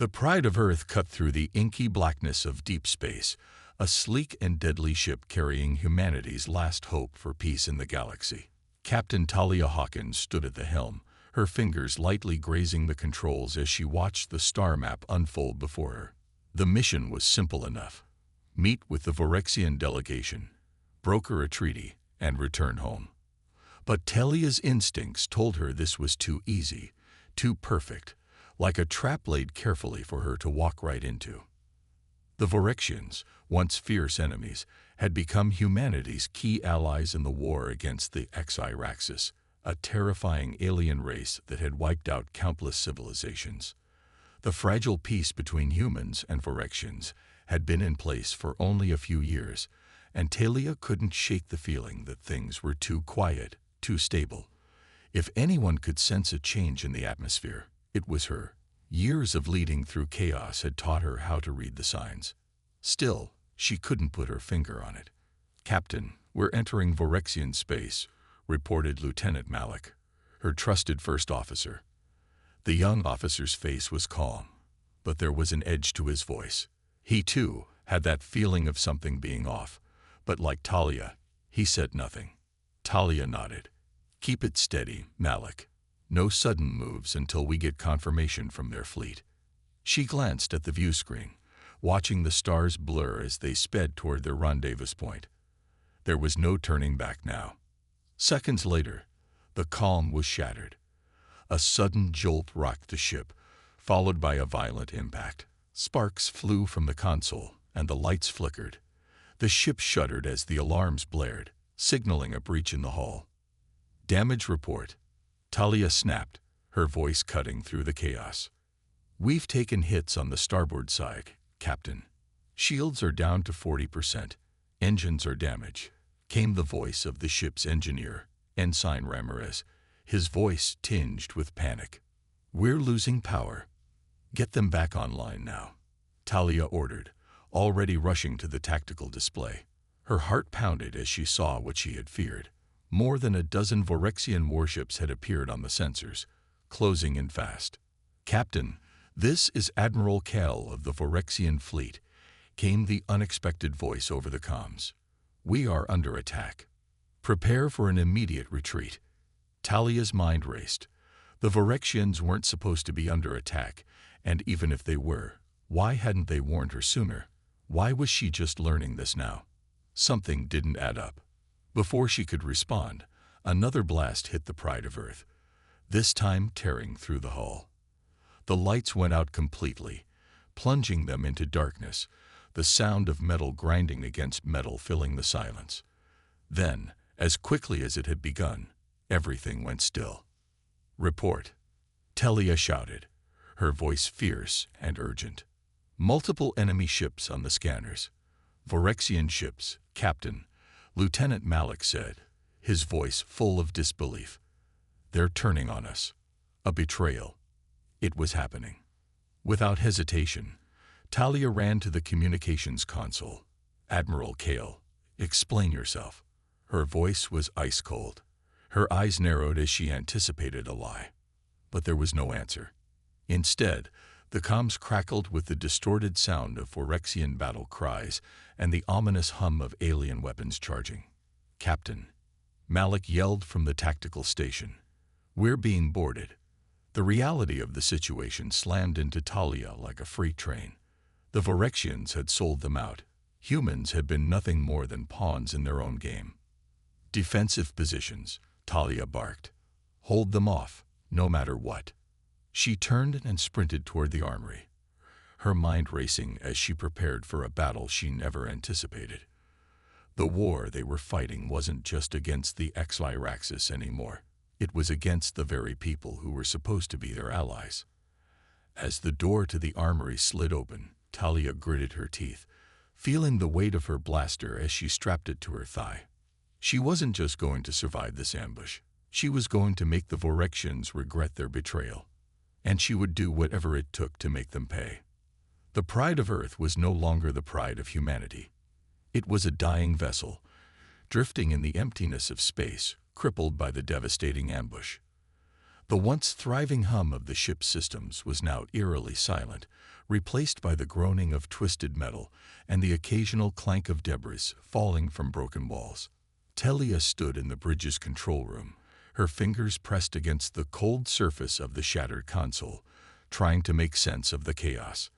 The pride of Earth cut through the inky blackness of deep space, a sleek and deadly ship carrying humanity's last hope for peace in the galaxy. Captain Talia Hawkins stood at the helm, her fingers lightly grazing the controls as she watched the star map unfold before her. The mission was simple enough. Meet with the Vorexian delegation, broker a treaty, and return home. But Talia's instincts told her this was too easy, too perfect, like a trap laid carefully for her to walk right into. The Vorexians, once fierce enemies, had become humanity's key allies in the war against the Xi-Raxis, a terrifying alien race that had wiped out countless civilizations. The fragile peace between humans and Vorexians had been in place for only a few years, and Talia couldn't shake the feeling that things were too quiet, too stable. If anyone could sense a change in the atmosphere, it was her. Years of leading through chaos had taught her how to read the signs. Still, she couldn't put her finger on it. "Captain, we're entering Vorexian space," reported Lieutenant Malik, her trusted first officer. The young officer's face was calm, but there was an edge to his voice. He, too, had that feeling of something being off, but like Talia, he said nothing. Talia nodded. "Keep it steady, Malik. No sudden moves until we get confirmation from their fleet." She glanced at the view screen, watching the stars blur as they sped toward their rendezvous point. There was no turning back now. Seconds later, the calm was shattered. A sudden jolt rocked the ship, followed by a violent impact. Sparks flew from the console, and the lights flickered. The ship shuddered as the alarms blared, signaling a breach in the hull. "Damage report," Talia snapped, her voice cutting through the chaos. "We've taken hits on the starboard side, Captain. Shields are down to 40%. Engines are damaged," came the voice of the ship's engineer, Ensign Ramirez, his voice tinged with panic. "We're losing power. Get them back online now," Talia ordered, already rushing to the tactical display. Her heart pounded as she saw what she had feared. More than a dozen Vorexian warships had appeared on the sensors, closing in fast. "Captain, this is Admiral Kell of the Vorexian fleet," came the unexpected voice over the comms. "We are under attack. Prepare for an immediate retreat." Talia's mind raced. The Vorexians weren't supposed to be under attack, and even if they were, why hadn't they warned her sooner? Why was she just learning this now? Something didn't add up. Before she could respond, another blast hit the pride of Earth, this time tearing through the hull. The lights went out completely, plunging them into darkness, the sound of metal grinding against metal filling the silence. Then, as quickly as it had begun, everything went still. "Report," Talia shouted, her voice fierce and urgent. "Multiple enemy ships on the scanners. Vorexian ships, Captain," Lieutenant Malik said, his voice full of disbelief. "They're turning on us. A betrayal." It was happening. Without hesitation, Talia ran to the communications console. "Admiral Kale, explain yourself." Her voice was ice cold. Her eyes narrowed as she anticipated a lie. But there was no answer. Instead, the comms crackled with the distorted sound of Vorexian battle cries and the ominous hum of alien weapons charging. "Captain," Malik yelled from the tactical station, "we're being boarded." The reality of the situation slammed into Talia like a freight train. The Vorexians had sold them out. Humans had been nothing more than pawns in their own game. "Defensive positions," Talia barked. "Hold them off, no matter what." She turned and sprinted toward the armory, her mind racing as she prepared for a battle she never anticipated. The war they were fighting wasn't just against the Xi-Raxis anymore. It was against the very people who were supposed to be their allies. As the door to the armory slid open, Talia gritted her teeth, feeling the weight of her blaster as she strapped it to her thigh. She wasn't just going to survive this ambush. She was going to make the Vorexians regret their betrayal. And she would do whatever it took to make them pay. The pride of Earth was no longer the pride of humanity. It was a dying vessel, drifting in the emptiness of space, crippled by the devastating ambush. The once thriving hum of the ship's systems was now eerily silent, replaced by the groaning of twisted metal and the occasional clank of debris falling from broken walls. Talia stood in the bridge's control room, her fingers pressed against the cold surface of the shattered console, trying to make sense of the chaos.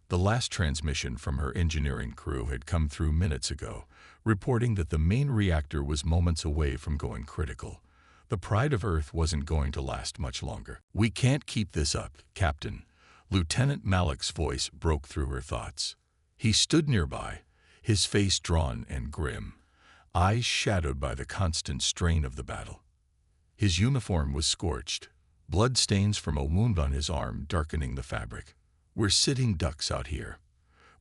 The last transmission from her engineering crew had come through minutes ago, reporting that the main reactor was moments away from going critical. The pride of Earth wasn't going to last much longer. "We can't keep this up, Captain." Lieutenant Malik's voice broke through her thoughts. He stood nearby, his face drawn and grim, eyes shadowed by the constant strain of the battle. His uniform was scorched, blood stains from a wound on his arm darkening the fabric. "We're sitting ducks out here.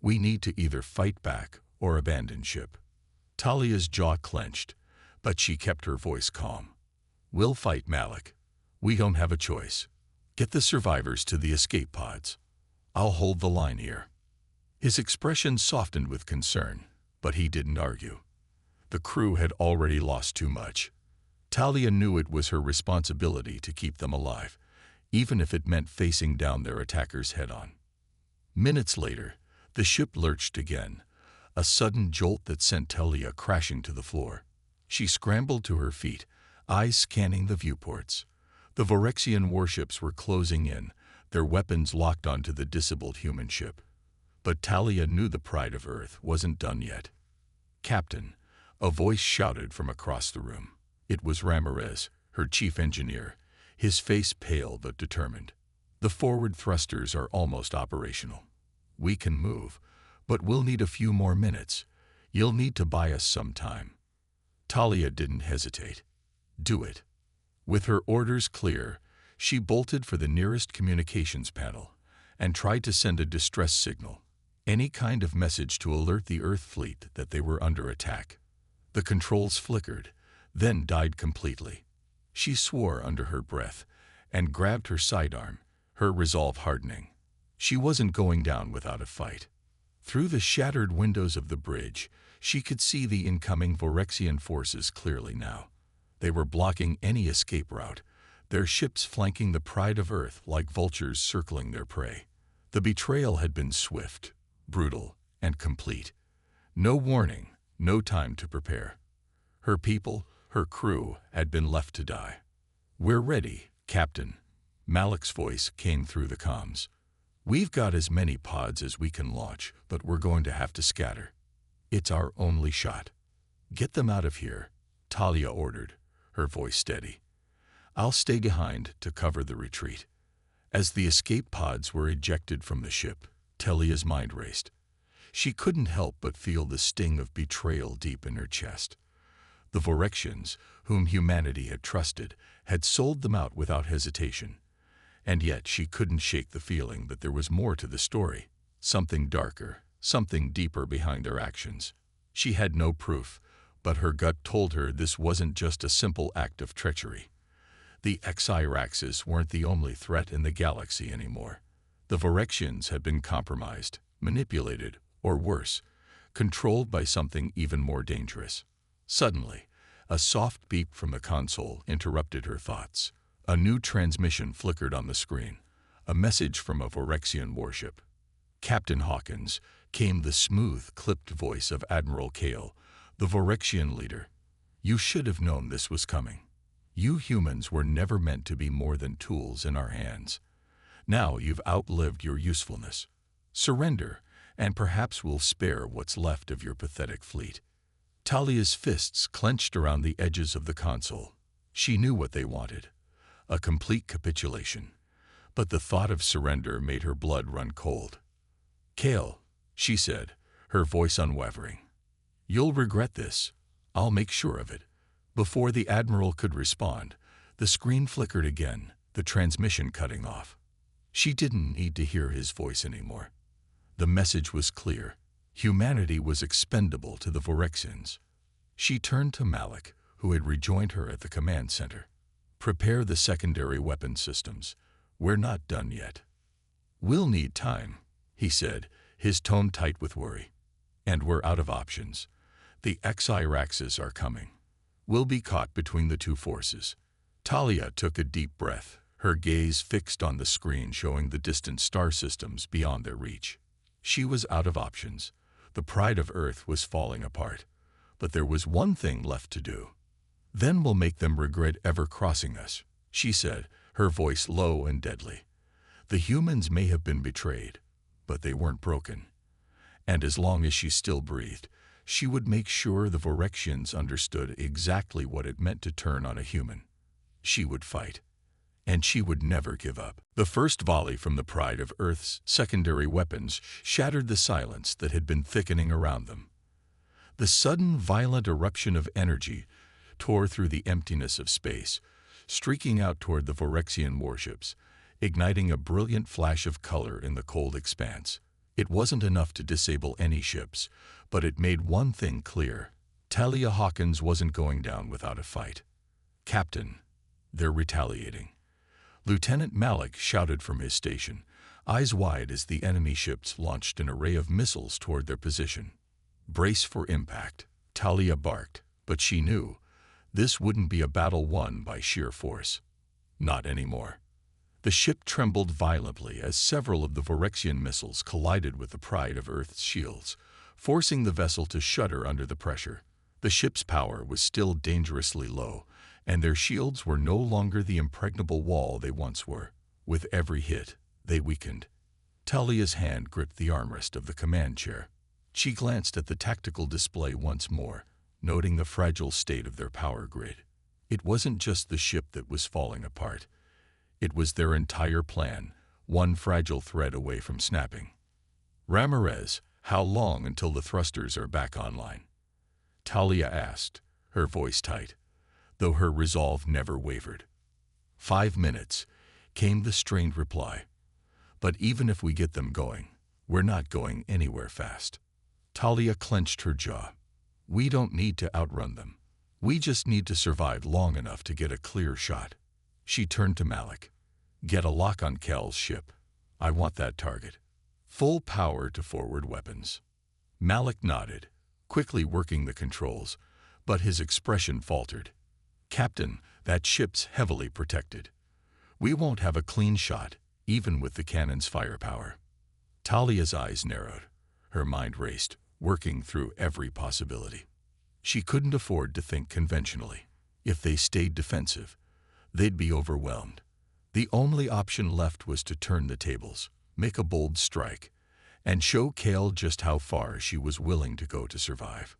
We need to either fight back or abandon ship." Talia's jaw clenched, but she kept her voice calm. "We'll fight, Malik. We don't have a choice. Get the survivors to the escape pods. I'll hold the line here." His expression softened with concern, but he didn't argue. The crew had already lost too much. Talia knew it was her responsibility to keep them alive, even if it meant facing down their attackers head-on. Minutes later, the ship lurched again, a sudden jolt that sent Talia crashing to the floor. She scrambled to her feet, eyes scanning the viewports. The Vorexian warships were closing in, their weapons locked onto the disabled human ship. But Talia knew the pride of Earth wasn't done yet. "Captain," a voice shouted from across the room. It was Ramirez, her chief engineer, his face pale but determined. "The forward thrusters are almost operational. We can move, but we'll need a few more minutes. You'll need to buy us some time." Talia didn't hesitate. "Do it." With her orders clear, she bolted for the nearest communications panel and tried to send a distress signal, any kind of message to alert the Earth fleet that they were under attack. The controls flickered, then died completely. She swore under her breath and grabbed her sidearm, her resolve hardening. She wasn't going down without a fight. Through the shattered windows of the bridge, she could see the incoming Vorexian forces clearly now. They were blocking any escape route, their ships flanking the pride of Earth like vultures circling their prey. The betrayal had been swift, brutal, and complete. No warning, no time to prepare. Her people, her crew, had been left to die. "We're ready, Captain." Malik's voice came through the comms. "We've got as many pods as we can launch, but we're going to have to scatter. It's our only shot." "Get them out of here," Talia ordered, her voice steady. "I'll stay behind to cover the retreat." As the escape pods were ejected from the ship, Talia's mind raced. She couldn't help but feel the sting of betrayal deep in her chest. The Vorexians, whom humanity had trusted, had sold them out without hesitation. And yet she couldn't shake the feeling that there was more to the story, something darker, something deeper behind their actions. She had no proof, but her gut told her this wasn't just a simple act of treachery. The Xiraxes weren't the only threat in the galaxy anymore. The Vorexians had been compromised, manipulated, or worse, controlled by something even more dangerous. Suddenly, a soft beep from the console interrupted her thoughts. A new transmission flickered on the screen, a message from a Vorexian warship. "Captain Hawkins," came the smooth, clipped voice of Admiral Kale, the Vorexian leader. "You should have known this was coming. You humans were never meant to be more than tools in our hands. Now you've outlived your usefulness. Surrender, and perhaps we'll spare what's left of your pathetic fleet." Talia's fists clenched around the edges of the console. She knew what they wanted, a complete capitulation, but the thought of surrender made her blood run cold. "Kale," she said, her voice unwavering. "You'll regret this. I'll make sure of it." Before the Admiral could respond, the screen flickered again, the transmission cutting off. She didn't need to hear his voice anymore. The message was clear. Humanity was expendable to the Vorexians. She turned to Malik, who had rejoined her at the command center. "Prepare the secondary weapon systems. We're not done yet." "We'll need time," he said, his tone tight with worry. "And we're out of options. The Xiraxes are coming. We'll be caught between the two forces." Talia took a deep breath, her gaze fixed on the screen showing the distant star systems beyond their reach. She was out of options. The pride of Earth was falling apart. But there was one thing left to do. "Then we'll make them regret ever crossing us," she said, her voice low and deadly. The humans may have been betrayed, but they weren't broken. And as long as she still breathed, she would make sure the Vorexians understood exactly what it meant to turn on a human. She would fight. And she would never give up. The first volley from the pride of Earth's secondary weapons shattered the silence that had been thickening around them. The sudden, violent eruption of energy tore through the emptiness of space, streaking out toward the Vorexian warships, igniting a brilliant flash of color in the cold expanse. It wasn't enough to disable any ships, but it made one thing clear. Talia Hawkins wasn't going down without a fight. "Captain, they're retaliating." Lieutenant Malik shouted from his station, eyes wide as the enemy ships launched an array of missiles toward their position. "Brace for impact," Talia barked, but she knew this wouldn't be a battle won by sheer force. Not anymore. The ship trembled violently as several of the Vorexian missiles collided with the pride of Earth's shields, forcing the vessel to shudder under the pressure. The ship's power was still dangerously low, and their shields were no longer the impregnable wall they once were. With every hit, they weakened. Talia's hand gripped the armrest of the command chair. She glanced at the tactical display once more, noting the fragile state of their power grid. It wasn't just the ship that was falling apart. It was their entire plan, one fragile thread away from snapping. "Ramirez, how long until the thrusters are back online?" Talia asked, her voice tight, though her resolve never wavered. 5 minutes, came the strained reply. "But even if we get them going, we're not going anywhere fast." Talia clenched her jaw. "We don't need to outrun them. We just need to survive long enough to get a clear shot." She turned to Malik. "Get a lock on Kel's ship. I want that target. Full power to forward weapons." Malik nodded, quickly working the controls, but his expression faltered. "Captain, that ship's heavily protected. We won't have a clean shot, even with the cannon's firepower." Talia's eyes narrowed. Her mind raced, working through every possibility. She couldn't afford to think conventionally. If they stayed defensive, they'd be overwhelmed. The only option left was to turn the tables, make a bold strike, and show Kale just how far she was willing to go to survive.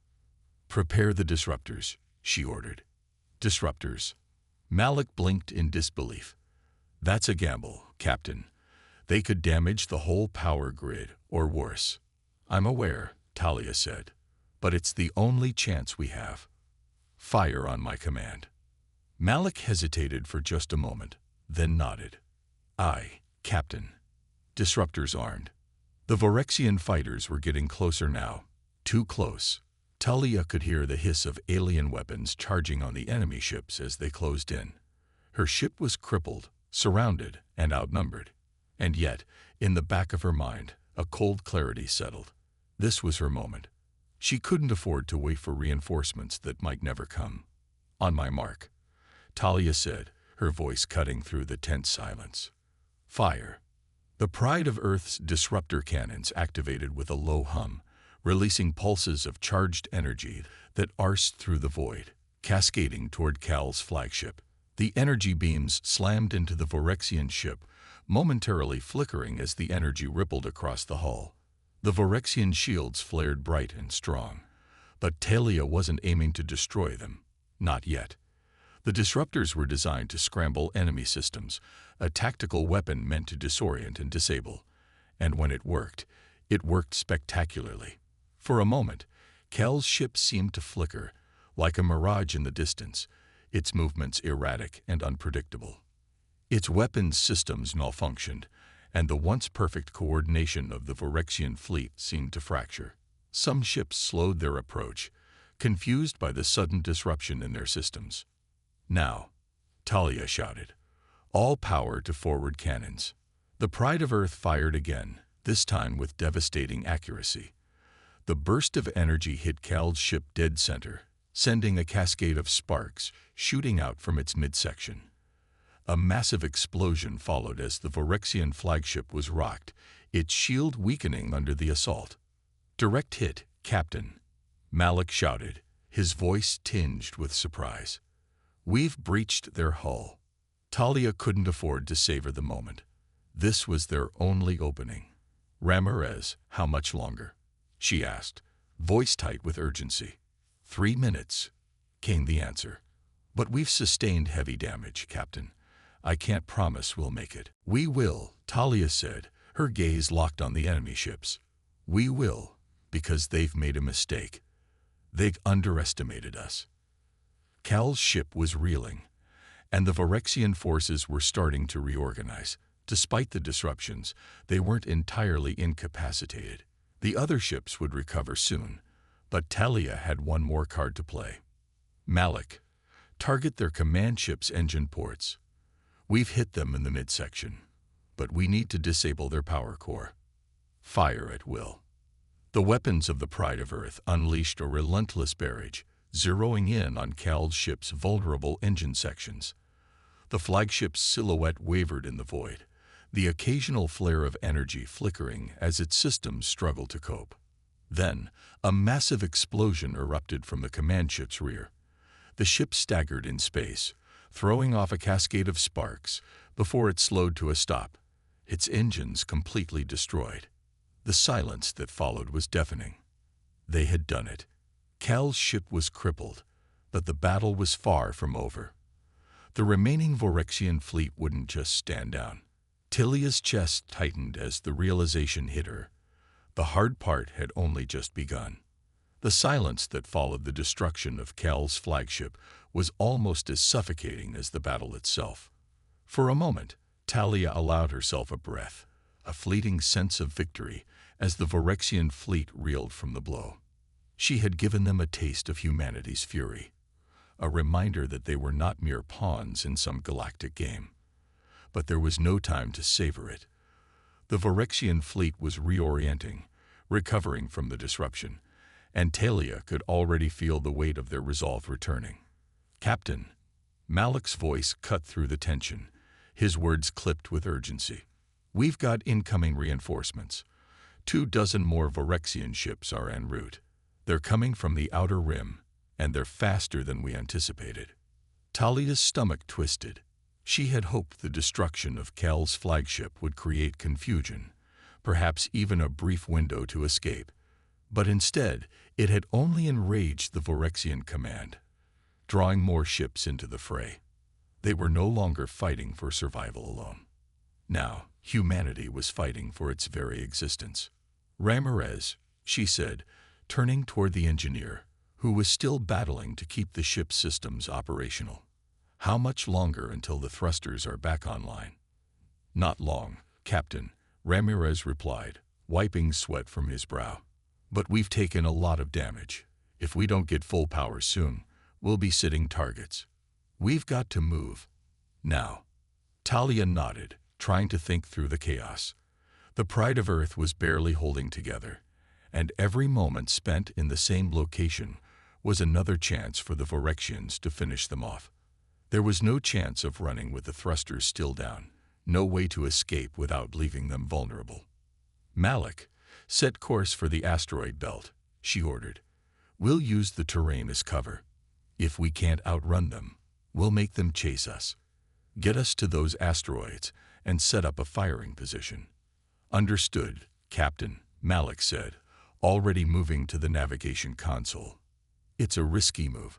"Prepare the disruptors," she ordered. "Disruptors?" Malik blinked in disbelief. "That's a gamble, Captain. They could damage the whole power grid, or worse." "I'm aware," Talia said, "but it's the only chance we have." "Fire on my command." Malik hesitated for just a moment, then nodded. "Aye, Captain." Disruptors armed. The Vorexian fighters were getting closer now. Too close. Talia could hear the hiss of alien weapons charging on the enemy ships as they closed in. Her ship was crippled, surrounded, and outnumbered. And yet, in the back of her mind, a cold clarity settled. This was her moment. She couldn't afford to wait for reinforcements that might never come. "On my mark," Talia said, her voice cutting through the tense silence. "Fire." The pride of Earth's disruptor cannons activated with a low hum, releasing pulses of charged energy that arsed through the void, cascading toward Cal's flagship. The energy beams slammed into the Vorexian ship, momentarily flickering as the energy rippled across the hull. The Vorexian shields flared bright and strong, but Talia wasn't aiming to destroy them. Not yet. The disruptors were designed to scramble enemy systems, a tactical weapon meant to disorient and disable. And when it worked spectacularly. For a moment, Kel's ship seemed to flicker, like a mirage in the distance, its movements erratic and unpredictable. Its weapons systems malfunctioned, and the once perfect coordination of the Vorexian fleet seemed to fracture. Some ships slowed their approach, confused by the sudden disruption in their systems. "Now," Talia shouted, "all power to forward cannons." The Pride of Earth fired again, this time with devastating accuracy. The burst of energy hit Cal's ship dead center, sending a cascade of sparks shooting out from its midsection. A massive explosion followed as the Vorexian flagship was rocked, its shield weakening under the assault. "Direct hit, Captain," Malik shouted, his voice tinged with surprise. "We've breached their hull." Talia couldn't afford to savor the moment. This was their only opening. "Ramirez, how much longer?" she asked, voice tight with urgency. 3 minutes, came the answer. "But we've sustained heavy damage, Captain. I can't promise we'll make it." "We will," Talia said, her gaze locked on the enemy ships. "We will, because they've made a mistake. They've underestimated us." Cal's ship was reeling, and the Vorexian forces were starting to reorganize. Despite the disruptions, they weren't entirely incapacitated. The other ships would recover soon, but Talia had one more card to play. "Malik, target their command ship's engine ports. We've hit them in the midsection, but we need to disable their power core. Fire at will." The weapons of the Pride of Earth unleashed a relentless barrage, zeroing in on Cal's ship's vulnerable engine sections. The flagship's silhouette wavered in the void, the occasional flare of energy flickering as its systems struggled to cope. Then, a massive explosion erupted from the command ship's rear. The ship staggered in space, throwing off a cascade of sparks before it slowed to a stop, its engines completely destroyed. The silence that followed was deafening. They had done it. Cal's ship was crippled, but the battle was far from over. The remaining Vorexian fleet wouldn't just stand down. Talia's chest tightened as the realization hit her. The hard part had only just begun. The silence that followed the destruction of Cal's flagship was almost as suffocating as the battle itself. For a moment, Talia allowed herself a breath, a fleeting sense of victory as the Vorexian fleet reeled from the blow. She had given them a taste of humanity's fury, a reminder that they were not mere pawns in some galactic game. But there was no time to savor it. The Vorexian fleet was reorienting, recovering from the disruption, and Talia could already feel the weight of their resolve returning. "Captain," Malik's voice cut through the tension, his words clipped with urgency. "We've got incoming reinforcements. 24 more Vorexian ships are en route. They're coming from the outer rim, and they're faster than we anticipated." Talia's stomach twisted. She had hoped the destruction of Cal's flagship would create confusion, perhaps even a brief window to escape. But instead, it had only enraged the Vorexian command, drawing more ships into the fray. They were no longer fighting for survival alone. Now, humanity was fighting for its very existence. "Ramirez," she said, turning toward the engineer, who was still battling to keep the ship's systems operational. "How much longer until the thrusters are back online?" "Not long, Captain," Ramirez replied, wiping sweat from his brow. "But we've taken a lot of damage. If we don't get full power soon, we'll be sitting targets. We've got to move. Now." Talia nodded, trying to think through the chaos. The Pride of Earth was barely holding together, and every moment spent in the same location was another chance for the Vorexians to finish them off. There was no chance of running with the thrusters still down, no way to escape without leaving them vulnerable. "Malik, set course for the asteroid belt," she ordered. "We'll use the terrain as cover. If we can't outrun them, we'll make them chase us. Get us to those asteroids and set up a firing position." "Understood, Captain," Malik said, already moving to the navigation console. "It's a risky move.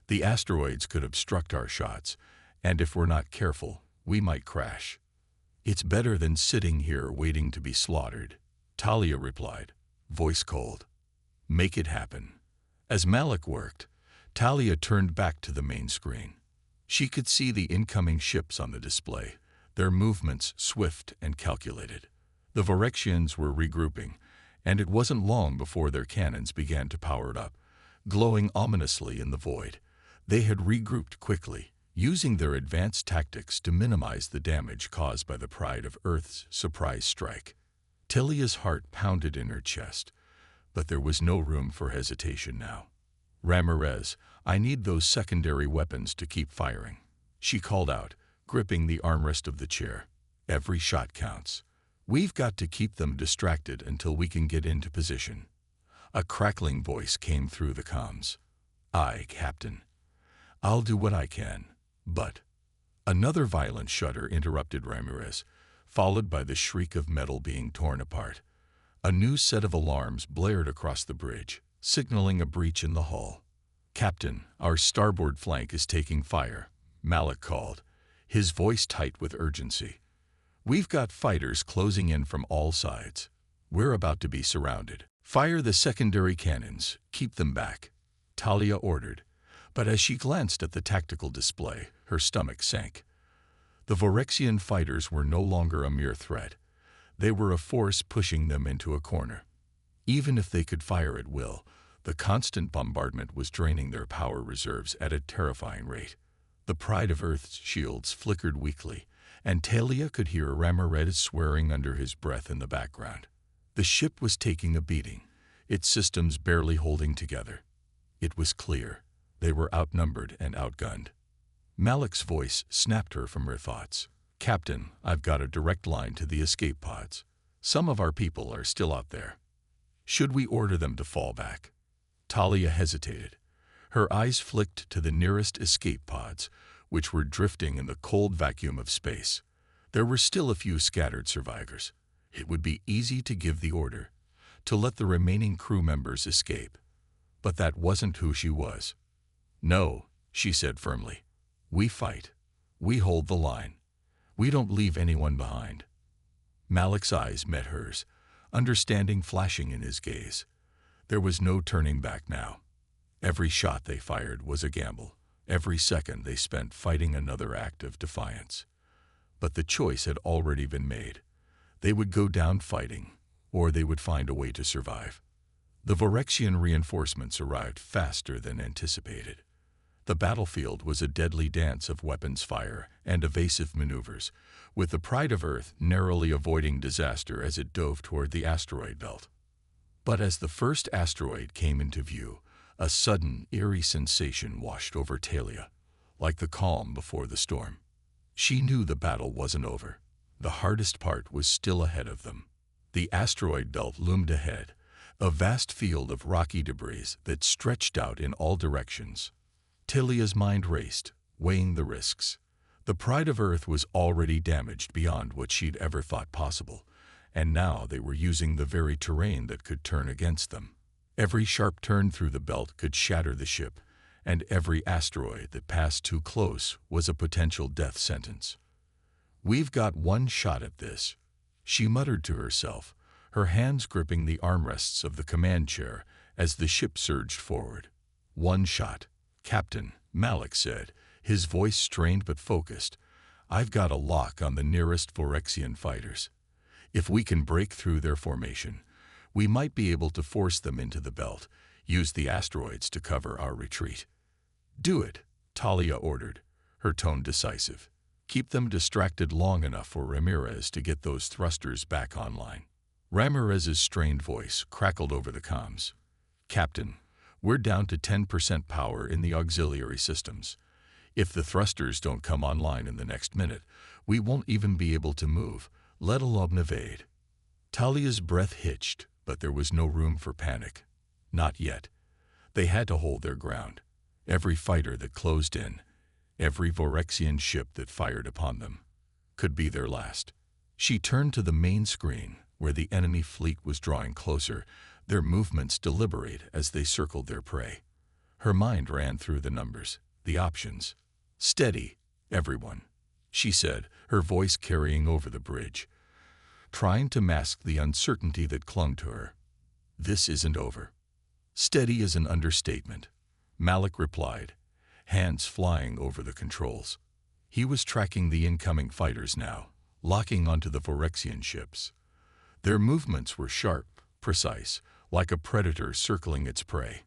The asteroids could obstruct our shots, and if we're not careful, we might crash." "It's better than sitting here waiting to be slaughtered," Talia replied, voice cold. "Make it happen." As Malik worked, Talia turned back to the main screen. She could see the incoming ships on the display, their movements swift and calculated. The Vorexians were regrouping, and it wasn't long before their cannons began to power up, glowing ominously in the void. They had regrouped quickly, using their advanced tactics to minimize the damage caused by the Pride of Earth's surprise strike. Talia's heart pounded in her chest, but there was no room for hesitation now. "Ramirez, I need those secondary weapons to keep firing," she called out, gripping the armrest of the chair. Every shot counts. We've got to keep them distracted until we can get into position. A crackling voice came through the comms. Aye, Captain. I'll do what I can, but... Another violent shudder interrupted Ramirez, followed by the shriek of metal being torn apart. A new set of alarms blared across the bridge, signaling a breach in the hull. Captain, our starboard flank is taking fire, Malik called, his voice tight with urgency. We've got fighters closing in from all sides. We're about to be surrounded. Fire the secondary cannons, keep them back, Talia ordered, but as she glanced at the tactical display, her stomach sank. The Vorexian fighters were no longer a mere threat. They were a force pushing them into a corner. Even if they could fire at will, the constant bombardment was draining their power reserves at a terrifying rate. The Pride of Earth's shields flickered weakly, and Talia could hear Ramirez swearing under his breath in the background. The ship was taking a beating, its systems barely holding together. It was clear. They were outnumbered and outgunned. Malik's voice snapped her from her thoughts. Captain, I've got a direct line to the escape pods. Some of our people are still out there. Should we order them to fall back? Talia hesitated. Her eyes flicked to the nearest escape pods, which were drifting in the cold vacuum of space. There were still a few scattered survivors. It would be easy to give the order, to let the remaining crew members escape. But that wasn't who she was. No, she said firmly. We fight. We hold the line. We don't leave anyone behind. Malik's eyes met hers, understanding flashing in his gaze. There was no turning back now. Every shot they fired was a gamble. Every second they spent fighting another act of defiance. But the choice had already been made. They would go down fighting, or they would find a way to survive. The Vorexian reinforcements arrived faster than anticipated. The battlefield was a deadly dance of weapons fire and evasive maneuvers, with the Pride of Earth narrowly avoiding disaster as it dove toward the asteroid belt. But as the first asteroid came into view, a sudden, eerie sensation washed over Talia, like the calm before the storm. She knew the battle wasn't over. The hardest part was still ahead of them. The asteroid belt loomed ahead, a vast field of rocky debris that stretched out in all directions. Talia's mind raced, weighing the risks. The Pride of Earth was already damaged beyond what she'd ever thought possible, and now they were using the very terrain that could turn against them. Every sharp turn through the belt could shatter the ship, and every asteroid that passed too close was a potential death sentence. We've got one shot at this, she muttered to herself, her hands gripping the armrests of the command chair as the ship surged forward. One shot. Captain, Malik said, his voice strained but focused. I've got a lock on the nearest Vorexian fighters. If we can break through their formation, we might be able to force them into the belt, use the asteroids to cover our retreat. Do it, Talia ordered, her tone decisive. Keep them distracted long enough for Ramirez to get those thrusters back online. Ramirez's strained voice crackled over the comms. Captain, we're down to 10% power in the auxiliary systems. If the thrusters don't come online in the next minute, we won't even be able to move, let alone evade. Talia's breath hitched, but there was no room for panic. Not yet. They had to hold their ground. Every fighter that closed in, every Vorexian ship that fired upon them, could be their last. She turned to the main screen, where the enemy fleet was drawing closer, their movements deliberate as they circled their prey. Her mind ran through the numbers, the options. Steady, everyone, she said, her voice carrying over the bridge, trying to mask the uncertainty that clung to her. This isn't over. Steady is an understatement, Malik replied, hands flying over the controls. He was tracking the incoming fighters now, locking onto the Vorexian ships. Their movements were sharp, precise, like a predator circling its prey.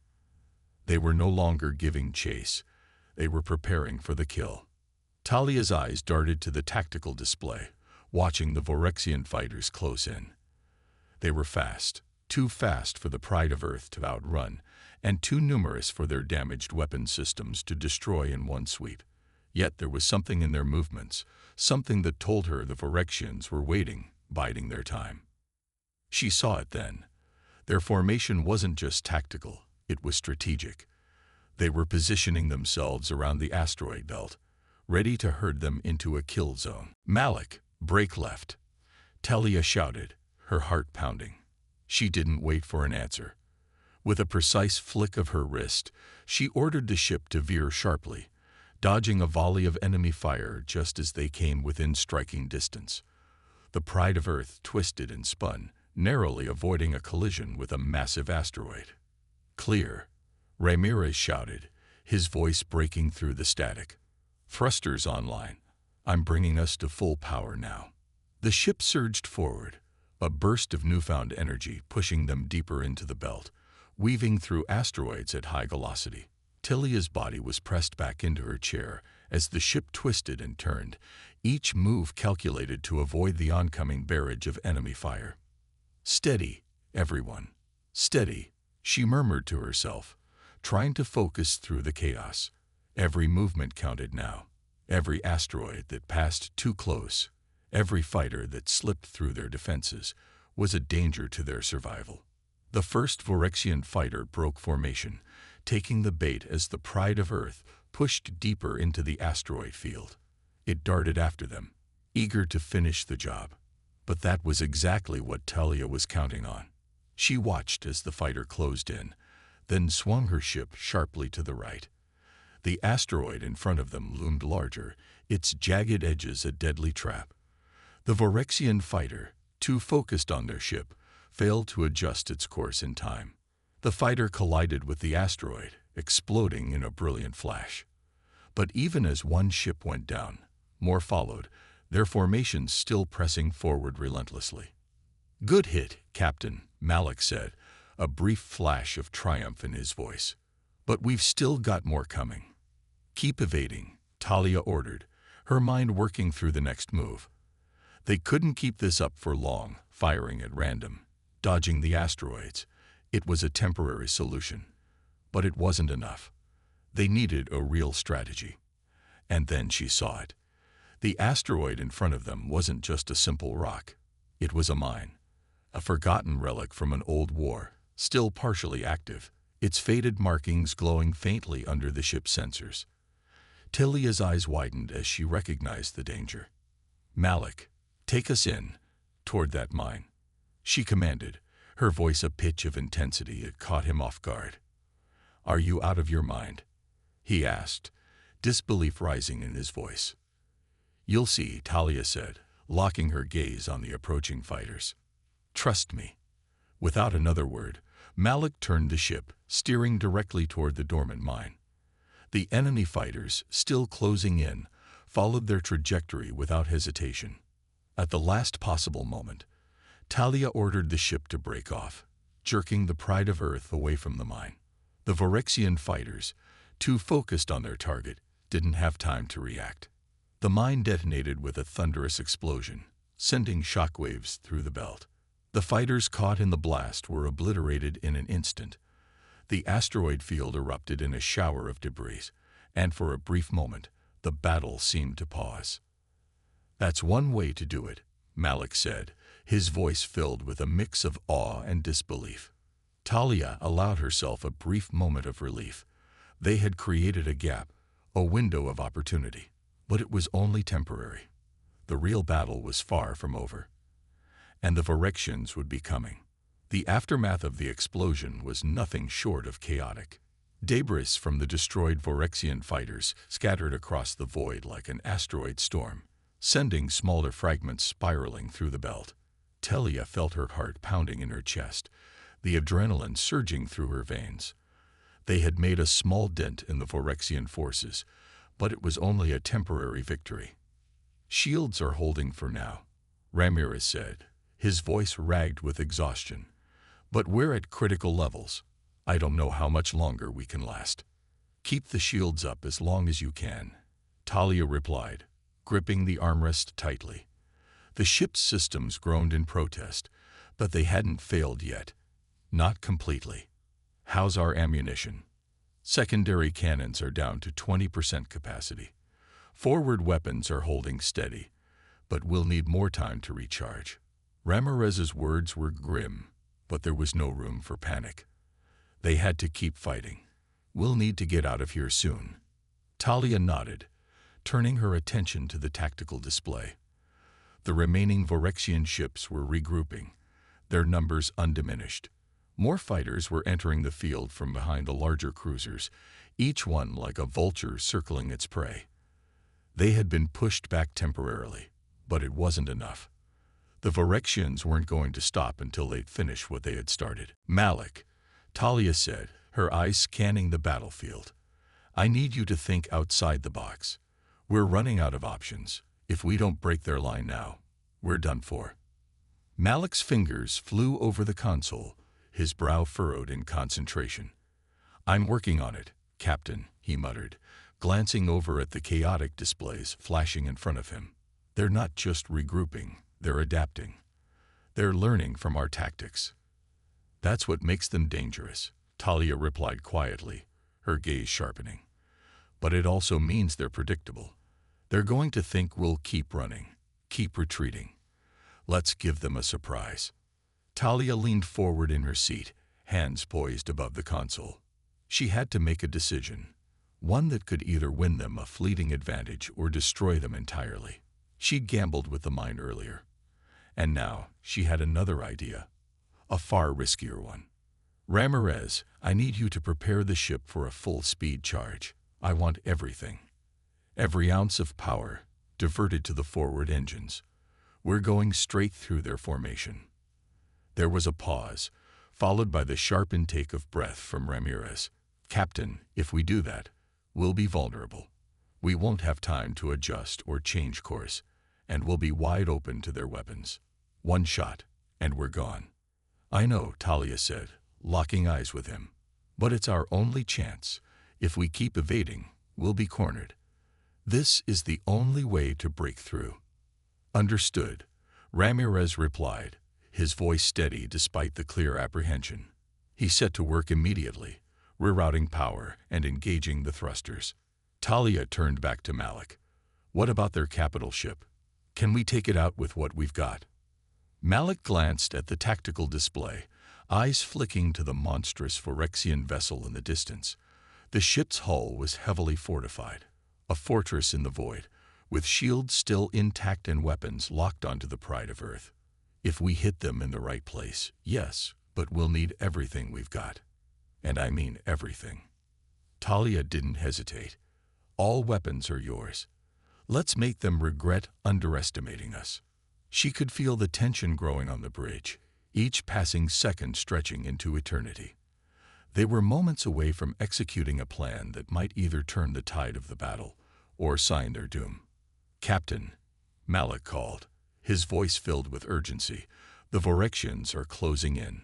They were no longer giving chase. They were preparing for the kill. Talia's eyes darted to the tactical display, watching the Vorexian fighters close in. They were fast, too fast for the Pride of Earth to outrun, and too numerous for their damaged weapon systems to destroy in one sweep. Yet there was something in their movements, something that told her the Phyrexians were waiting, biding their time. She saw it then. Their formation wasn't just tactical, it was strategic. They were positioning themselves around the asteroid belt, ready to herd them into a kill zone. "Malik, break left," Talia shouted, her heart pounding. She didn't wait for an answer. With a precise flick of her wrist, she ordered the ship to veer sharply, dodging a volley of enemy fire just as they came within striking distance. The Pride of Earth twisted and spun, narrowly avoiding a collision with a massive asteroid. "Clear," Ramirez shouted, his voice breaking through the static. "Thrusters online. I'm bringing us to full power now." The ship surged forward, a burst of newfound energy pushing them deeper into the belt, weaving through asteroids at high velocity. Talia's body was pressed back into her chair as the ship twisted and turned, each move calculated to avoid the oncoming barrage of enemy fire. "Steady, everyone. Steady," she murmured to herself, trying to focus through the chaos. Every movement counted now. Every asteroid that passed too close, every fighter that slipped through their defenses, was a danger to their survival. The first Phyrexian fighter broke formation, taking the bait as the Pride of Earth pushed deeper into the asteroid field. It darted after them, eager to finish the job. But that was exactly what Talia was counting on. She watched as the fighter closed in, then swung her ship sharply to the right. The asteroid in front of them loomed larger, its jagged edges a deadly trap. The Phyrexian fighter, too focused on their ship, failed to adjust its course in time. The fighter collided with the asteroid, exploding in a brilliant flash. But even as one ship went down, more followed, their formations still pressing forward relentlessly. "Good hit, Captain," Malik said, a brief flash of triumph in his voice. "But we've still got more coming." "Keep evading," Talia ordered, her mind working through the next move. They couldn't keep this up for long, firing at random, dodging the asteroids. It was a temporary solution. But it wasn't enough. They needed a real strategy. And then she saw it. The asteroid in front of them wasn't just a simple rock. It was a mine, a forgotten relic from an old war, still partially active, its faded markings glowing faintly under the ship's sensors. Talia's eyes widened as she recognized the danger. "Malik, take us in, toward that mine," she commanded, her voice a pitch of intensity that caught him off guard. "Are you out of your mind?" he asked, disbelief rising in his voice. "You'll see," Talia said, locking her gaze on the approaching fighters. "Trust me." Without another word, Malik turned the ship, steering directly toward the dormant mine. The enemy fighters, still closing in, followed their trajectory without hesitation. At the last possible moment, Talia ordered the ship to break off, jerking the Pride of Earth away from the mine. The Phyrexian fighters, too focused on their target, didn't have time to react. The mine detonated with a thunderous explosion, sending shockwaves through the belt. The fighters caught in the blast were obliterated in an instant. The asteroid field erupted in a shower of debris, and for a brief moment, the battle seemed to pause. "That's one way to do it," Malik said, his voice filled with a mix of awe and disbelief. Talia allowed herself a brief moment of relief. They had created a gap, a window of opportunity, but it was only temporary. The real battle was far from over. And the Phyrexians would be coming. The aftermath of the explosion was nothing short of chaotic. Debris from the destroyed Phyrexian fighters scattered across the void like an asteroid storm, sending smaller fragments spiraling through the belt. Talia felt her heart pounding in her chest, the adrenaline surging through her veins. They had made a small dent in the Phyrexian forces, but it was only a temporary victory. "Shields are holding for now," Ramirez said, his voice ragged with exhaustion. "But we're at critical levels. I don't know how much longer we can last." "Keep the shields up as long as you can," Talia replied, gripping the armrest tightly. The ship's systems groaned in protest, but they hadn't failed yet. Not completely. "How's our ammunition?" "Secondary cannons are down to 20% capacity. Forward weapons are holding steady, but we'll need more time to recharge. Ramirez's words were grim, but there was no room for panic. They had to keep fighting. We'll need to get out of here soon. Talia nodded, turning her attention to the tactical display. The remaining Vorexian ships were regrouping, their numbers undiminished. More fighters were entering the field from behind the larger cruisers, each one like a vulture circling its prey. They had been pushed back temporarily, but it wasn't enough. The Vorexians weren't going to stop until they'd finished what they had started. Malik, Talia said, her eyes scanning the battlefield. I need you to think outside the box. We're running out of options. If we don't break their line now, we're done for. Malik's fingers flew over the console, his brow furrowed in concentration. I'm working on it, Captain, he muttered, glancing over at the chaotic displays flashing in front of him. They're not just regrouping, they're adapting. They're learning from our tactics. That's what makes them dangerous, Talia replied quietly, her gaze sharpening. But it also means they're predictable. They're going to think we'll keep running, keep retreating. Let's give them a surprise. Talia leaned forward in her seat, hands poised above the console. She had to make a decision, one that could either win them a fleeting advantage or destroy them entirely. She'd gambled with the mine earlier, and now she had another idea, a far riskier one. Ramirez, I need you to prepare the ship for a full-speed charge. I want everything. Every ounce of power diverted to the forward engines. We're going straight through their formation. There was a pause, followed by the sharp intake of breath from Ramirez. Captain, if we do that, we'll be vulnerable. We won't have time to adjust or change course, and we'll be wide open to their weapons. One shot, and we're gone. I know, Talia said, locking eyes with him. But it's our only chance. If we keep evading, we'll be cornered. This is the only way to break through. Understood, Ramirez replied, his voice steady despite the clear apprehension. He set to work immediately, rerouting power and engaging the thrusters. Talia turned back to Malik. What about their capital ship? Can we take it out with what we've got? Malik glanced at the tactical display, eyes flicking to the monstrous Vorexian vessel in the distance. The ship's hull was heavily fortified, a fortress in the void, with shields still intact and weapons locked onto the pride of Earth. If we hit them in the right place, yes, but we'll need everything we've got. And I mean everything. Talia didn't hesitate. All weapons are yours. Let's make them regret underestimating us. She could feel the tension growing on the bridge, each passing second stretching into eternity. They were moments away from executing a plan that might either turn the tide of the battle or sign their doom. Captain, Malik called, his voice filled with urgency. The Vorexians are closing in.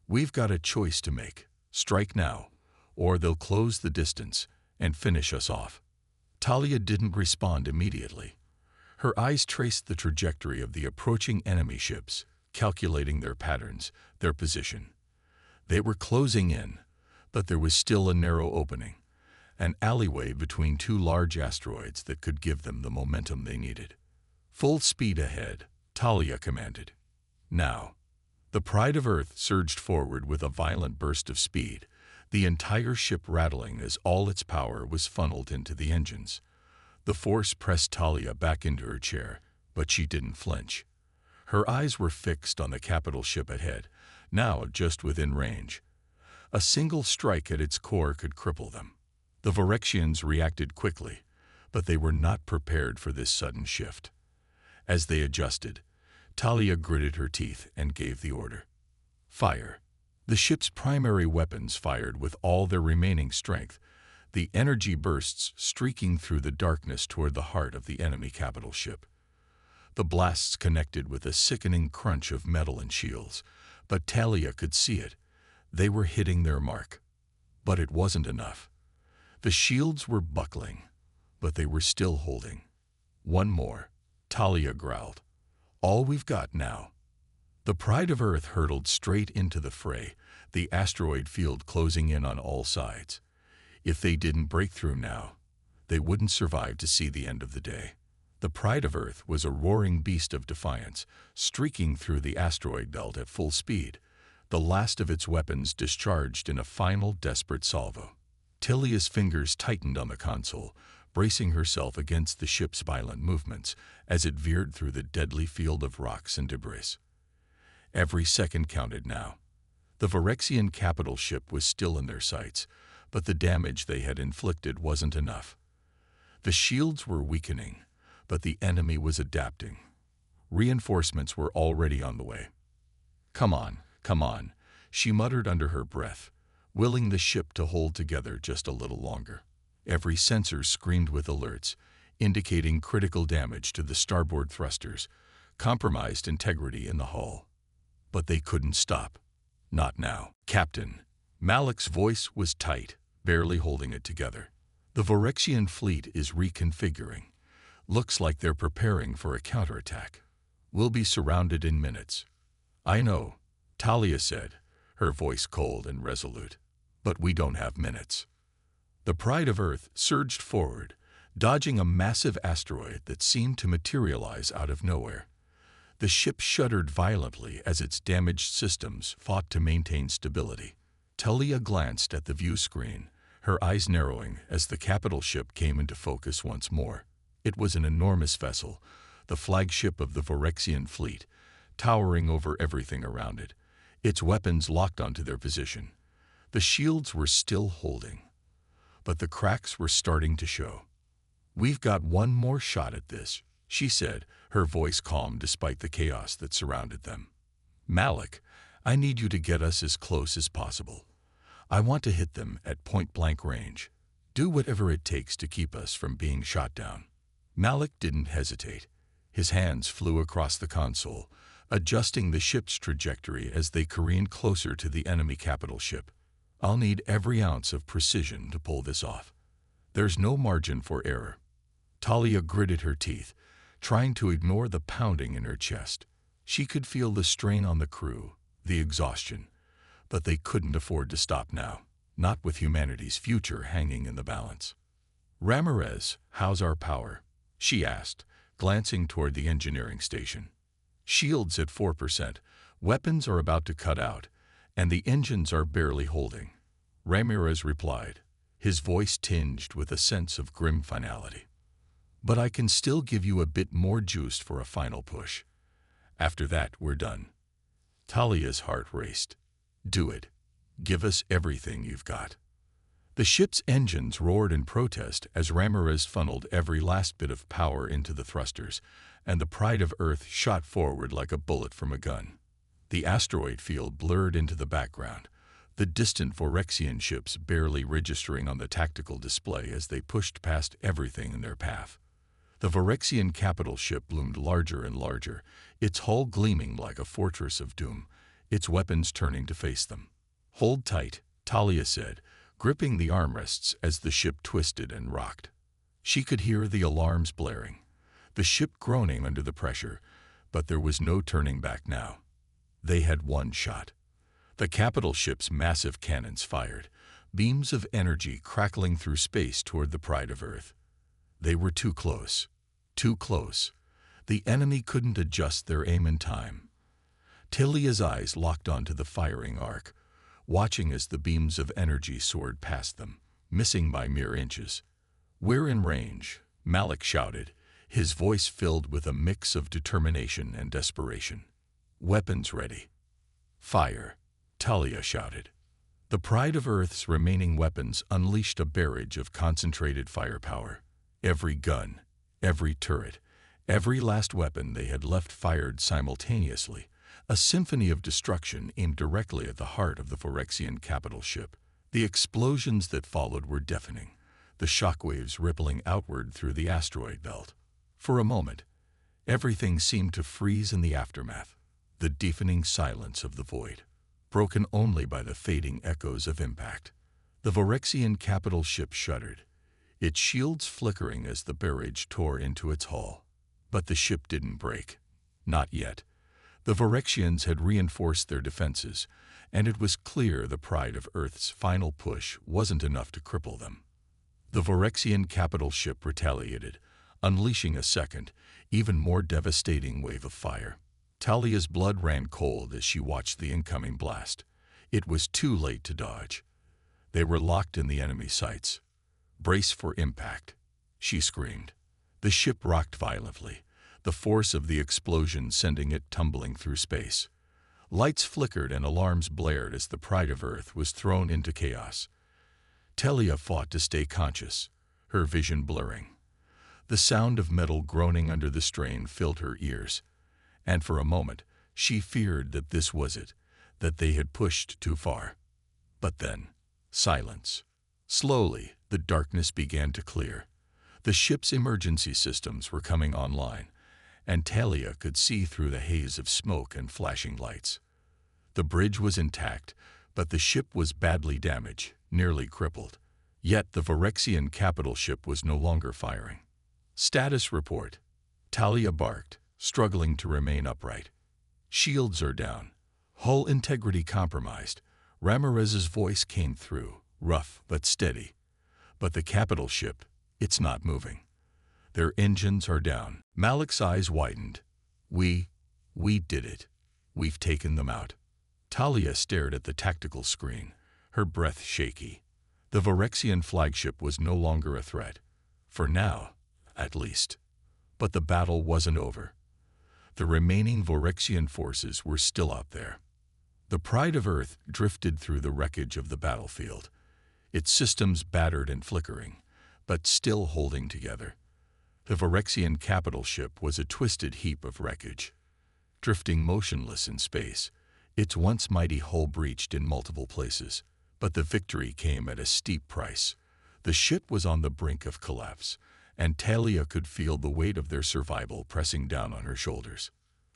We've got a choice to make. Strike now, or they'll close the distance and finish us off. Talia didn't respond immediately. Her eyes traced the trajectory of the approaching enemy ships, calculating their patterns, their position. They were closing in, but there was still a narrow opening, an alleyway between two large asteroids that could give them the momentum they needed. Full speed ahead, Talia commanded. Now. The Pride of Earth surged forward with a violent burst of speed, the entire ship rattling as all its power was funneled into the engines. The force pressed Talia back into her chair, but she didn't flinch. Her eyes were fixed on the capital ship ahead, now just within range. A single strike at its core could cripple them. The Vorexians reacted quickly, but they were not prepared for this sudden shift. As they adjusted, Talia gritted her teeth and gave the order. Fire. The ship's primary weapons fired with all their remaining strength, the energy bursts streaking through the darkness toward the heart of the enemy capital ship. The blasts connected with a sickening crunch of metal and shields, but Talia could see it. They were hitting their mark. But it wasn't enough. The shields were buckling, but they were still holding. One more, Talia growled. All we've got now. The Pride of Earth hurtled straight into the fray, the asteroid field closing in on all sides. If they didn't break through now, they wouldn't survive to see the end of the day. The Pride of Earth was a roaring beast of defiance, streaking through the asteroid belt at full speed, the last of its weapons discharged in a final desperate salvo. Talia's fingers tightened on the console, bracing herself against the ship's violent movements as it veered through the deadly field of rocks and debris. Every second counted now. The Vorexian capital ship was still in their sights, but the damage they had inflicted wasn't enough. The shields were weakening, but the enemy was adapting. Reinforcements were already on the way. Come on," she muttered under her breath, willing the ship to hold together just a little longer. Every sensor screamed with alerts, indicating critical damage to the starboard thrusters, compromised integrity in the hull. But they couldn't stop. Not now. "Captain." Malik's voice was tight, barely holding it together. "The Vorexian fleet is reconfiguring. Looks like they're preparing for a counterattack. We'll be surrounded in minutes." "I know," Talia said, her voice cold and resolute. "But we don't have minutes." The Pride of Earth surged forward, dodging a massive asteroid that seemed to materialize out of nowhere. The ship shuddered violently as its damaged systems fought to maintain stability. Talia glanced at the view screen, her eyes narrowing as the capital ship came into focus once more. It was an enormous vessel, the flagship of the Vorexian fleet, towering over everything around it, its weapons locked onto their position. The shields were still holding, but the cracks were starting to show. "We've got one more shot at this," she said, her voice calm despite the chaos that surrounded them. "Malik, I need you to get us as close as possible. I want to hit them at point-blank range. Do whatever it takes to keep us from being shot down." Malik didn't hesitate. His hands flew across the console, adjusting the ship's trajectory as they careened closer to the enemy capital ship. "I'll need every ounce of precision to pull this off. There's no margin for error." Talia gritted her teeth, trying to ignore the pounding in her chest. She could feel the strain on the crew, the exhaustion, but they couldn't afford to stop now, not with humanity's future hanging in the balance. "Ramirez, how's our power?" she asked, glancing toward the engineering station. "Shields at 4%, weapons are about to cut out, and the engines are barely holding," Ramirez replied, his voice tinged with a sense of grim finality. "But I can still give you a bit more juice for a final push. After that, we're done." Talia's heart raced. "Do it. Give us everything you've got." The ship's engines roared in protest as Ramirez funneled every last bit of power into the thrusters, and the Pride of Earth shot forward like a bullet from a gun. The asteroid field blurred into the background, the distant Vorexian ships barely registering on the tactical display as they pushed past everything in their path. The Vorexian capital ship loomed larger and larger, its hull gleaming like a fortress of doom, its weapons turning to face them. "Hold tight," Talia said, gripping the armrests as the ship twisted and rocked. She could hear the alarms blaring, the ship groaning under the pressure, but there was no turning back now. They had one shot. The capital ship's massive cannons fired, beams of energy crackling through space toward the Pride of Earth. They were too close. Too close. The enemy couldn't adjust their aim in time. Talia's eyes locked onto the firing arc, watching as the beams of energy soared past them, missing by mere inches. "We're in range," Malik shouted, his voice filled with a mix of determination and desperation. "Weapons ready." "Fire," Talia shouted. The Pride of Earth's remaining weapons unleashed a barrage of concentrated firepower. Every gun, every turret, every last weapon they had left fired simultaneously, a symphony of destruction aimed directly at the heart of the Vorexian capital ship. The explosions that followed were deafening, the shockwaves rippling outward through the asteroid belt. For a moment, everything seemed to freeze in the aftermath, the deafening silence of the void, broken only by the fading echoes of impact. The Vorexian capital ship shuddered, its shields flickering as the barrage tore into its hull. But the ship didn't break. Not yet. The Vorexians had reinforced their defenses, and it was clear the Pride of Earth's final push wasn't enough to cripple them. The Vorexian capital ship retaliated, unleashing a second, even more devastating wave of fire. Talia's blood ran cold as she watched the incoming blast. It was too late to dodge. They were locked in the enemy sights. "Brace for impact," she screamed. The ship rocked violently, the force of the explosion sending it tumbling through space. Lights flickered and alarms blared as the Pride of Earth was thrown into chaos. Talia fought to stay conscious, her vision blurring. The sound of metal groaning under the strain filled her ears, and for a moment she feared that this was it, that they had pushed too far. But then, silence. Slowly, the darkness began to clear. The ship's emergency systems were coming online, and Talia could see through the haze of smoke and flashing lights. The bridge was intact, but the ship was badly damaged, nearly crippled. Yet the Vorexian capital ship was no longer firing. "Status report," Talia barked, struggling to remain upright. "Shields are down. Hull integrity compromised." Ramirez's voice came through, rough but steady. "But the capital ship, it's not moving. Their engines are down." Malik's eyes widened. We did it. We've taken them out." Talia stared at the tactical screen, her breath shaky. The Vorexian flagship was no longer a threat. For now, at least. But the battle wasn't over. The remaining Vorexian forces were still out there. The Pride of Earth drifted through the wreckage of the battlefield, its systems battered and flickering, but still holding together. The Vorexian capital ship was a twisted heap of wreckage, drifting motionless in space, its once mighty hull breached in multiple places. But the victory came at a steep price. The ship was on the brink of collapse, and Talia could feel the weight of their survival pressing down on her shoulders.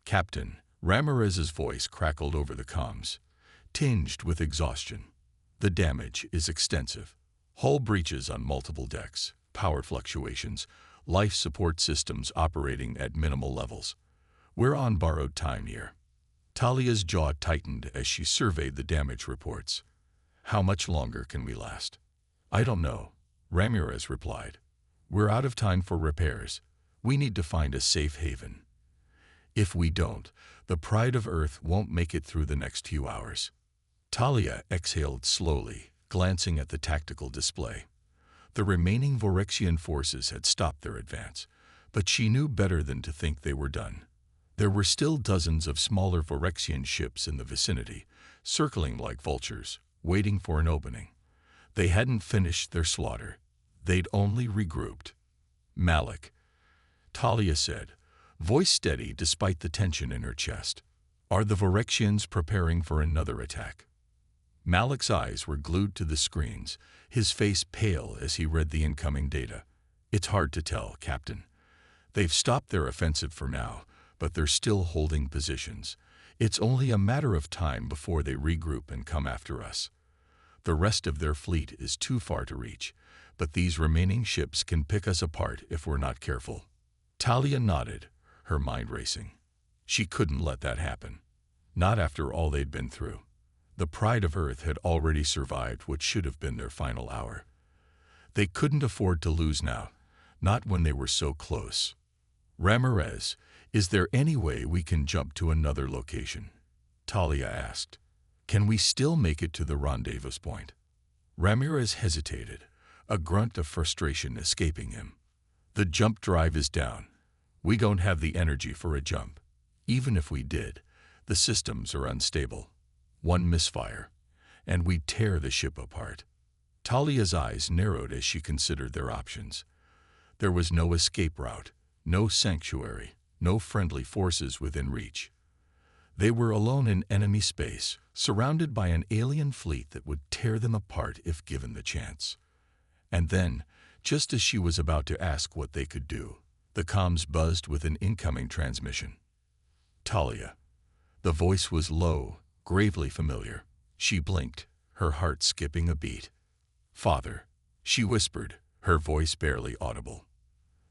"Captain," Ramirez's voice crackled over the comms, tinged with exhaustion. "The damage is extensive. Hull breaches on multiple decks, power fluctuations, life support systems operating at minimal levels. We're on borrowed time here." Talia's jaw tightened as she surveyed the damage reports. "How much longer can we last?" "I don't know," Ramirez replied. "We're out of time for repairs. We need to find a safe haven. If we don't, the Pride of Earth won't make it through the next few hours." Talia exhaled slowly, glancing at the tactical display. The remaining Vorexian forces had stopped their advance, but she knew better than to think they were done. There were still dozens of smaller Vorexian ships in the vicinity, circling like vultures, waiting for an opening. They hadn't finished their slaughter. They'd only regrouped. "Malik," Talia said, voice steady despite the tension in her chest. "Are the Vorexians preparing for another attack?" Malik's eyes were glued to the screens, his face pale as he read the incoming data. "It's hard to tell, Captain. They've stopped their offensive for now, but they're still holding positions. It's only a matter of time before they regroup and come after us. The rest of their fleet is too far to reach, but these remaining ships can pick us apart if we're not careful." Talia nodded, her mind racing. She couldn't let that happen. Not after all they'd been through. The Pride of Earth had already survived what should have been their final hour. They couldn't afford to lose now, not when they were so close. "Ramirez, is there any way we can jump to another location?" Talia asked. "Can we still make it to the rendezvous point?" Ramirez hesitated, a grunt of frustration escaping him. "The jump drive is down. We don't have the energy for a jump. Even if we did, the systems are unstable. One misfire, and we'd tear the ship apart." Talia's eyes narrowed as she considered their options. There was no escape route, no sanctuary, no friendly forces within reach. They were alone in enemy space, surrounded by an alien fleet that would tear them apart if given the chance. And then, just as she was about to ask what they could do, the comms buzzed with an incoming transmission. "Talia." The voice was low, gravely familiar. She blinked, her heart skipping a beat. "Father," she whispered, her voice barely audible.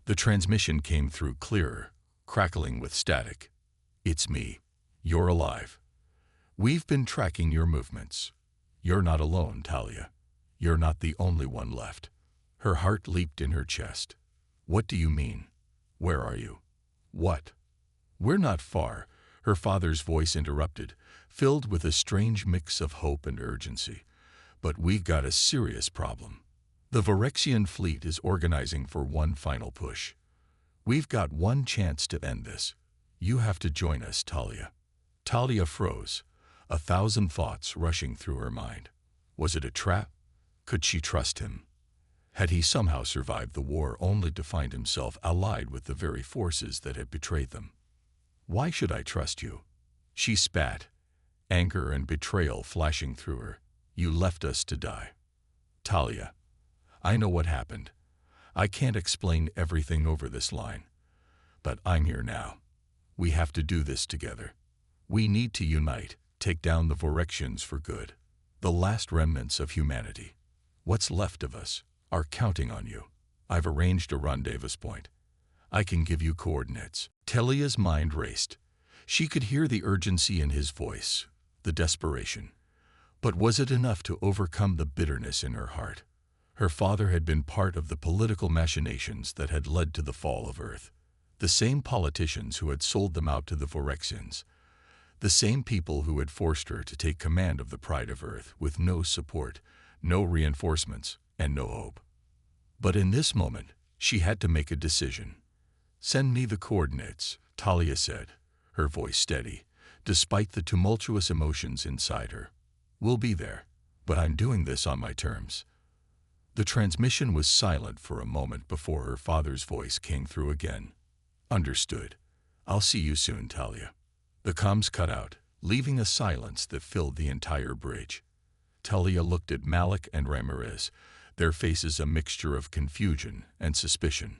The transmission came through clearer, crackling with static. "It's me. You're alive. We've been tracking your movements. You're not alone, Talia. You're not the only one left." Her heart leaped in her chest. What do you mean? Where are you? What? We're not far, her father's voice interrupted, filled with a strange mix of hope and urgency. But we got a serious problem. The Vorexian fleet is organizing for one final push. We've got one chance to end this. You have to join us, Talia. Talia froze, 1,000 thoughts rushing through her mind. Was it a trap? Could she trust him? Had he somehow survived the war only to find himself allied with the very forces that had betrayed them? Why should I trust you? She spat, anger and betrayal flashing through her. You left us to die. Talia, I know what happened. I can't explain everything over this line. But I'm here now. We have to do this together. We need to unite, take down the Vorexians for good. The last remnants of humanity, what's left of us, are counting on you. I've arranged a rendezvous point. I can give you coordinates. Talia's mind raced. She could hear the urgency in his voice, the desperation. But was it enough to overcome the bitterness in her heart? Her father had been part of the political machinations that had led to the fall of Earth. The same politicians who had sold them out to the Vorexians. The same people who had forced her to take command of the Pride of Earth with no support, no reinforcements, and no hope. But in this moment, she had to make a decision. Send me the coordinates, Talia said, her voice steady, despite the tumultuous emotions inside her. We'll be there, but I'm doing this on my terms. The transmission was silent for a moment before her father's voice came through again. Understood. I'll see you soon, Talia. The comms cut out, leaving a silence that filled the entire bridge. Talia looked at Malik and Ramirez, their faces a mixture of confusion and suspicion.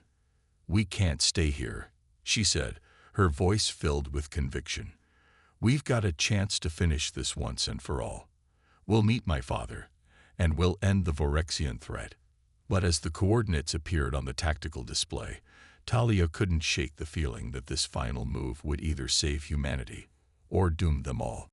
We can't stay here, she said, her voice filled with conviction. We've got a chance to finish this once and for all. We'll meet my father, and we'll end the Vorexian threat. But as the coordinates appeared on the tactical display, Talia couldn't shake the feeling that this final move would either save humanity or doom them all.